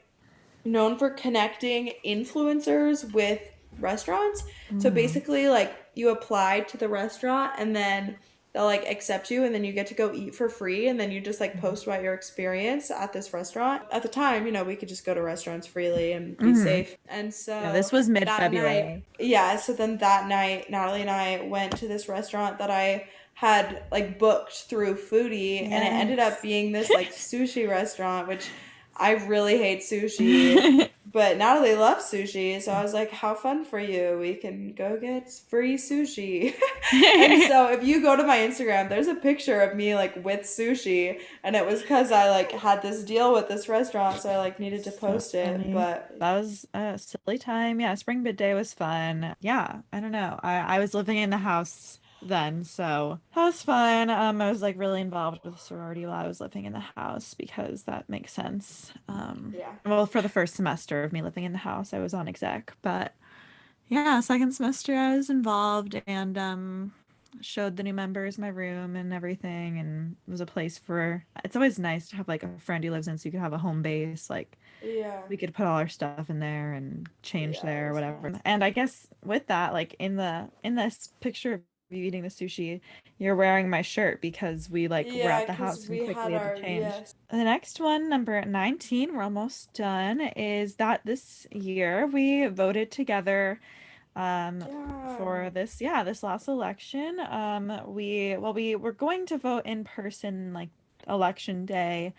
known for connecting influencers with restaurants. So Hmm. basically, like you apply to the restaurant and then they'll like accept you and then you get to go eat for free and then you just like post about your experience at this restaurant. At the time, we could just go to restaurants freely and be Hmm. safe. And Yeah, so this was that night, mid-February. yeah, so then that night, Natalie and I went to this restaurant that I had like booked through Foodie, and it ended up Yes. being this like sushi restaurant, which I really hate sushi, but Natalie loves sushi, so I was like, "How fun for you! We can go get free sushi." And so, if you go to my Instagram, there's a picture of me like with sushi, and it was because I like had this deal with this restaurant, so I like needed to So post it. funny. But That was a silly time. Yeah, spring bid day was fun. Yeah, I don't know. I was living in the house then, so that was fun. I was like really involved with sorority while I was living in the house because that makes sense. yeah, Well, for the first semester of me living in the house, I was on exec, but yeah, second semester I was involved and showed the new members my room and everything, and it was a place for it's always nice to have like a friend who lives in so you could have a home base. Like yeah, we could put all our stuff in there and change yeah. It there or was whatever. nice. And I guess with that, like in this picture of you eating the sushi, you're wearing my shirt because we like were Yeah, at the because house and we quickly had had to our change. yes, The next one, number 19, we're almost done, is that this year we voted together um yeah, for this last election. We were going to vote in person like election day,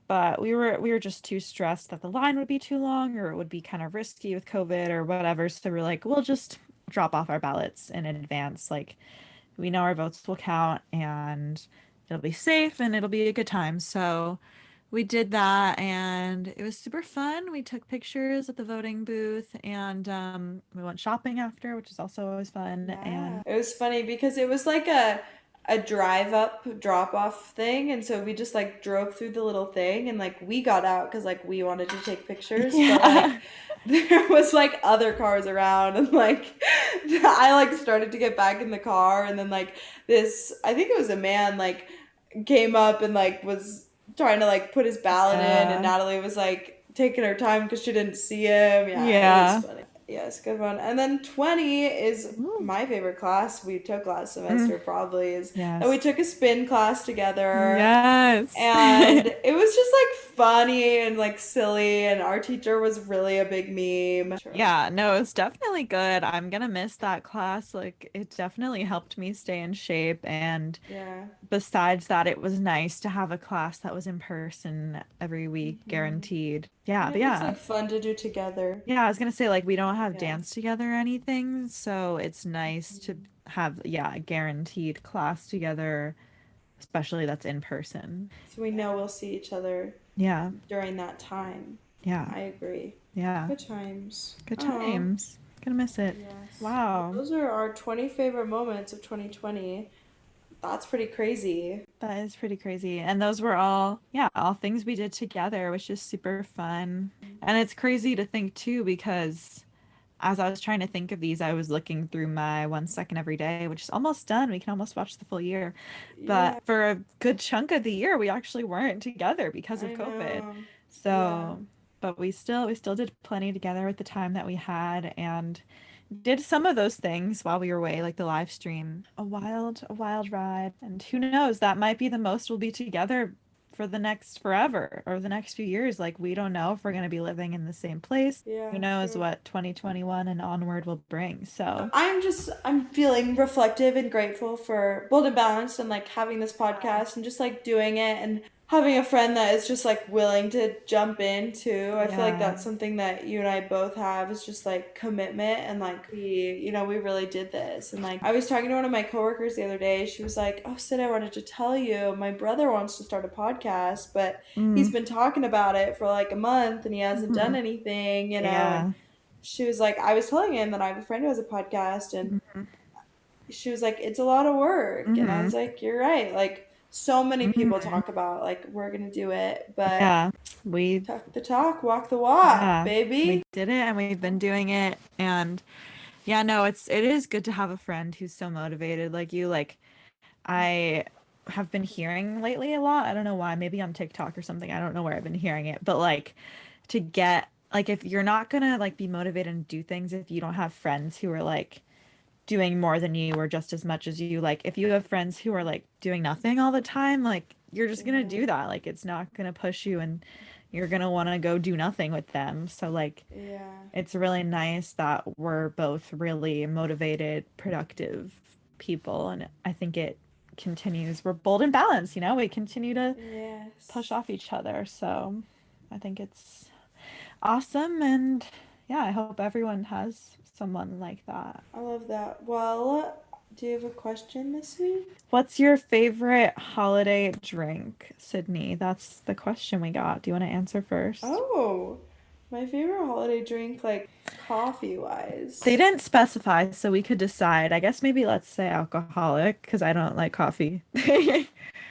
but we were just too stressed that the line would be too long or it would be kind of risky with COVID or whatever. So we're like, we'll just drop off our ballots in advance. Like we know our votes will count and it'll be safe and it'll be a good time. So we did that and it was super fun. We took pictures at the voting booth and we went shopping after, which is also always fun. yeah. And It was funny because it was like a drive up drop off thing, and so we just like drove through the little thing, and like we got out because like we wanted to take pictures, but like yeah. there was like other cars around, and like I like started to get back in the car, and then like this I think it was a man like came up and like was trying to like put his ballot in, and Yeah. Natalie was like taking her time because she didn't see him. Yeah, it was Yeah. funny. Yes, good one. And then 20 is Ooh. my favorite class we took last Mm, semester, probably, is that we yes. took a spin class together, Yes. and it was just like funny and like silly, and our teacher was really a big meme. Yeah, no, it's definitely good. I'm gonna miss that class. Like, it definitely helped me stay in shape. And Yeah. besides that, it was nice to have a class that was in person every week, Hmm. guaranteed. And Yeah, but it was yeah. like fun to do together. Yeah, I was gonna say, like, we don't have Yeah. dance together or anything, so it's nice to Mhm. have, yeah, a guaranteed class together, especially that's in person. So we know we'll see each other Yeah, during that time. yeah, I agree. yeah. Good times. Good Oh, times. Gonna miss it. yes. Well, Wow. those are our 20 favorite moments of 2020. That's pretty crazy. That is pretty crazy. And those were all, yeah, all things we did together, which is super fun. And it's crazy to think too, because as I was trying to think of these, I was looking through my 1 second every day, which is almost done. We can almost watch the full year. Yeah, But for a good chunk of the year, we actually weren't together because of I COVID. know. Yeah. So but we still did plenty together with the time that we had, and did some of those things while we were away, like the live stream. A wild ride. And who knows, that might be the most we'll be together for the next forever or the next few years. Like we don't know if we're going to be living in the same place. Who Yeah, knows true. what 2021 and onward will bring. So, I'm feeling reflective and grateful for Bold and Balanced and like having this podcast and just like doing it and having a friend that is just like willing to jump in too. I feel like yeah. that's something that you and I both have is just like commitment and like we really did this. And like I was talking to one of my coworkers the other day. She was like, "Oh, Sid, I wanted to tell you, my brother wants to start a podcast, but he's Mm, been talking about it for like a month and he hasn't done mhm. anything, you know." And Yeah. she was like, I was telling him that I have a friend who has a podcast, and Hmm. she was like, it's a lot of work. And I Hmm. was like, you're right. Like, so many people Hmm. talk about, like, we're going to do it, but Yeah. We, talk the talk, walk the walk, yeah, we baby. did it and we've been doing it. And yeah, no, it is good to have a friend who's so motivated like you. Like I have been hearing lately a lot. I don't know why, maybe on TikTok or something. I don't know where I've been hearing it, but like to get like if you're not gonna like be motivated and do things if you don't have friends who are like doing more than you or just as much as you, like if you have friends who are like doing nothing all the time, like you're just gonna Hmm. do that. Like it's not gonna push you and you're gonna want to go do nothing with them. So like Yeah. it's really nice that we're both really motivated, productive people. And I think it continues. We're bold and balanced, we continue to push Yes. off each other. So I think it's awesome. And yeah, I hope everyone has someone like that. I love that. Well, do you have a question this week? What's your favorite holiday drink, Sydney? That's the question we got. Do you want to answer first? Oh, my favorite holiday drink, like coffee They wise. didn't specify, so we could decide. I guess maybe let's say alcoholic because I don't like coffee.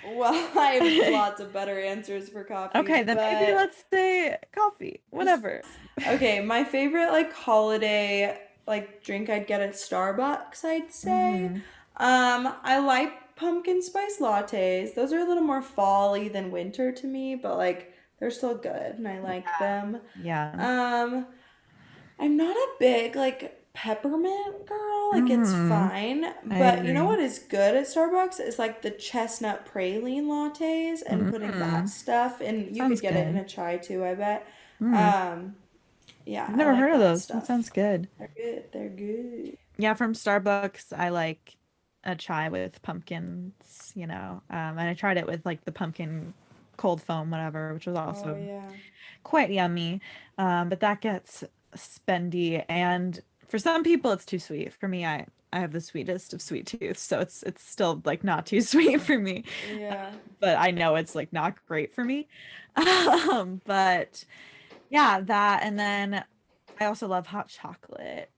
Well, I have lots of better answers for coffee, Okay, then maybe but let's say coffee. Whatever. okay, my favorite like holiday like drink I'd get at Starbucks, I'd say. Hmm. I like pumpkin spice lattes. Those are a little more fall-y than winter to me, but like they're still good and I like Yeah. them. Yeah. Um, I'm not a big like peppermint girl, like it's Hmm. fine, I but you know agree. what is good at Starbucks is like the chestnut praline lattes and putting that Hmm. stuff and you could Sounds get it in good. a chai too, I bet. Hmm. Um, yeah, I've I never heard like of that those. That stuff. sounds good. They're good. They're good. Yeah, from Starbucks, I like a chai with pumpkins, and I tried it with like the pumpkin cold foam, whatever, which was Oh also yeah. quite yummy. But that gets spendy, and for some people, it's too sweet. For me, I have the sweetest of sweet tooth, so it's still like not too sweet for me. Yeah. But I know it's like not great for me. But yeah, that, and then I also love hot chocolate.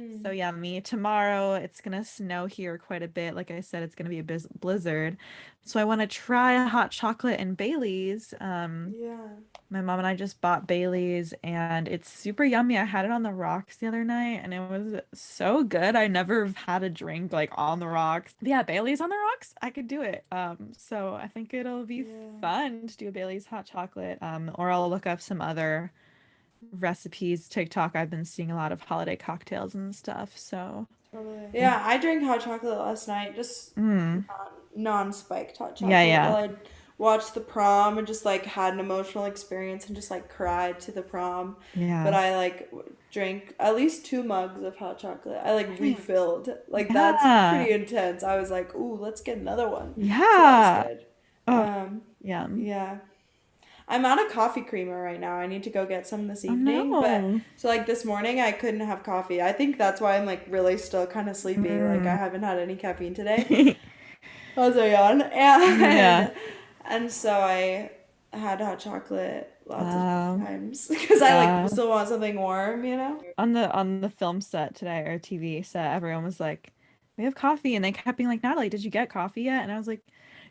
So Mm, yeah, me tomorrow it's gonna snow here quite a bit. Like I said, it's gonna be a blizzard. So I want to try a hot chocolate and Bailey's. yeah. My mom and I just bought Bailey's and it's super yummy. I had it on the rocks the other night and it was so good. I never have had a drink like on the rocks. But yeah, Bailey's on the rocks. I could do it. So I think it'll be Yeah. fun to do a Bailey's hot chocolate. Or I'll look up some other recipes. TikTok, I've been seeing a lot of holiday cocktails and stuff. So, Totally. Yeah, I drank hot chocolate last night, just mm, non-spiked hot yeah, chocolate yeah, while I watched the prom and just like had an emotional experience and just like cried to the prom. But yeah. I like drank at least 2 mugs of hot chocolate. I like Nice. refilled. Like that's Yeah, pretty intense. I was like, "Ooh, let's get another one." So that was yeah. good. Oh, Um, yum. yeah. I'm out of coffee creamer right now. I need to go get some this Oh evening, but no. so like this morning I couldn't have coffee. I think that's why I'm like really still kind of sleepy. Like I Mm. haven't had any caffeine today. How's I on? And Yeah. so I had hot chocolate lots of Um, times because I like yeah. still want something warm, you know? On the film set today or TV set, everyone was like, "We have coffee," and they kept being like, "Natalie, did you get coffee yet?" And I was like,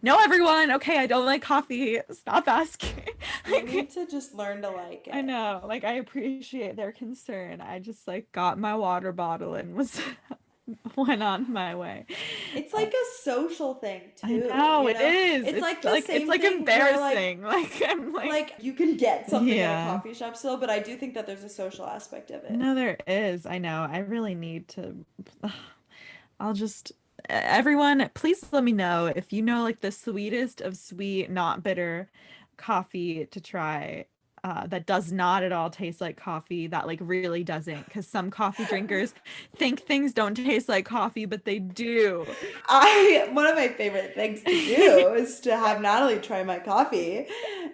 "No, everyone. Okay, I don't like coffee. Stop asking." You Like, need to just learn to like I it. know, like I appreciate their concern. I just like got my water bottle and was went on my way. It's like a social thing I too, know you it know? is. It's It's like the like it's same like thing where embarrassing. Like I'm like you can get something at a yeah. coffee shop still, but I do think that there's a social aspect of it. No, there is. I know. I really need to. I'll just everyone, please let me know if you know like the sweetest of sweet, not bitter coffee to try. That does not at all taste like coffee, that like really doesn't, because some coffee drinkers think things don't taste like coffee, but they do. I One of my favorite things to do is to have Natalie try my coffee.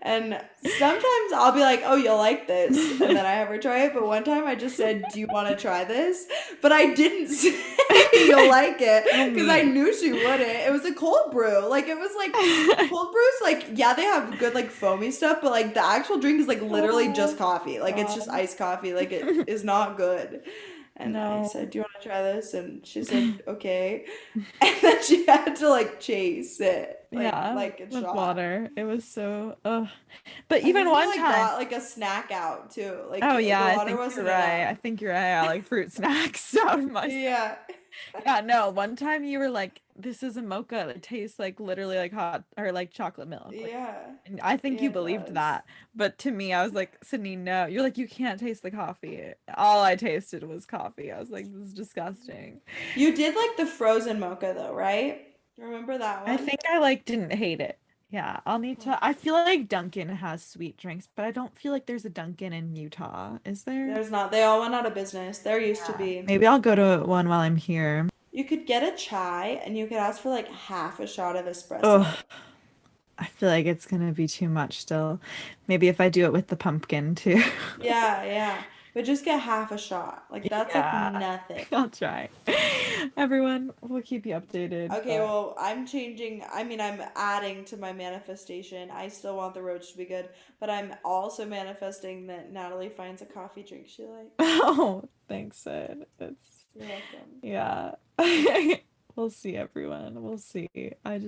And sometimes I'll be like, "Oh, you'll like this." And then I have her try it, but one time I just said, "Do you want to try this?" But I didn't say you'll like it So because I mean. knew she wouldn't. It was a cold brew. Like it was like cold brews like yeah, they have good like foamy stuff, but like the actual drink is like literally just Oh coffee. Like it's just God. iced coffee. Like it is not good. And I No. said, "Do you want to try this?" And she said, "Okay." And then she had to like chase it, Yeah, like a with shot. water. It was so, ugh. But I even think we one like time, got like a snack out too. oh Like yeah, the I water think you're wasn't right. enough. I think you're right. I like fruit snacks out of my. Yeah. Yeah, no, one time you were like, this is a mocha that tastes like literally like hot or like chocolate milk. Like, Yeah. and I think you Yeah, it believed does. that. But to me, I was like, Sydney, no. You're like, you can't taste the coffee. All I tasted was coffee. I was like, this is disgusting. You did like the frozen mocha though, right? Remember that I one? think I like didn't hate it. Yeah, I'll need to. I feel like Dunkin' has sweet drinks, but I don't feel like there's a Dunkin' in Utah. Is there? There's not. They all went out of business. There used to Yeah. be. Maybe I'll go to one while I'm here. You could get a chai and you could ask for like half a shot of espresso. Oh, I feel like it's gonna be too much still. Maybe if I do it with the pumpkin too. Yeah, yeah. But just get half a shot. Like that's like Yeah, nothing. I'll try. Everyone, we'll keep you updated, Okay, but well, I'm changing. I mean, I'm adding to my manifestation. I still want the roach to be good, but I'm also manifesting that Natalie finds a coffee drink she likes. oh, thanks, Sid. It's You're welcome. yeah. We'll see, everyone. We'll see. I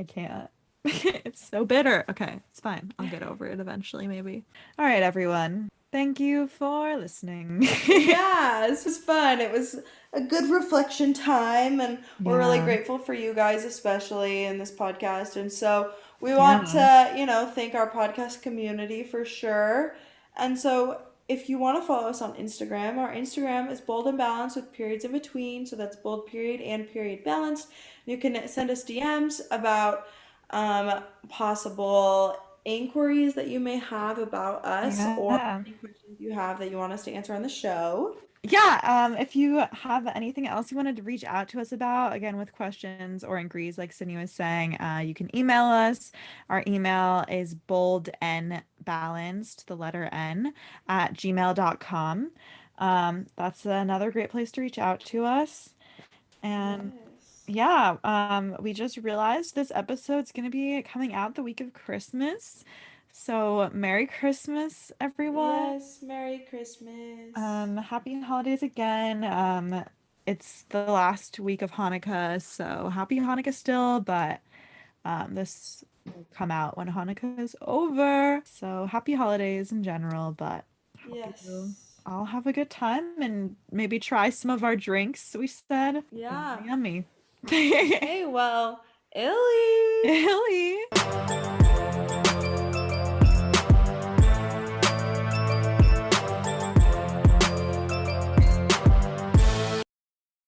can't. It's so bitter. Okay, it's fine. I'll get over it eventually, maybe. All right, everyone. Thank you for listening. Yeah, this was fun. It was a good reflection time, and we're really Yeah. grateful for you guys, especially in this podcast. And so we want Yeah. to, thank our podcast community for sure. And so if you want to follow us on Instagram, our Instagram is bold and balanced with periods in between. So that's bold period and period balanced. You can send us DMs about possible inquiries that you may have about us or Yeah. any questions you have that you want us to answer on the show. Yeah, if you have anything else you wanted to reach out to us about, again with questions or inquiries, like Sydney was saying, you can email us. Our email is boldnbalanced, the letter N, at gmail.com. That's another great place to reach out to us. And Yes. yeah, we just realized this episode's gonna be coming out the week of Christmas. So Merry Christmas, everyone. Yes, Merry Christmas. Happy holidays again. It's the last week of Hanukkah, so happy Hanukkah still, but this will come out when Hanukkah is over. So happy holidays in general, but hope you Yes. all have a good time and maybe try some of our drinks we said. Yeah. Yummy. Okay, well, Illy. Illy.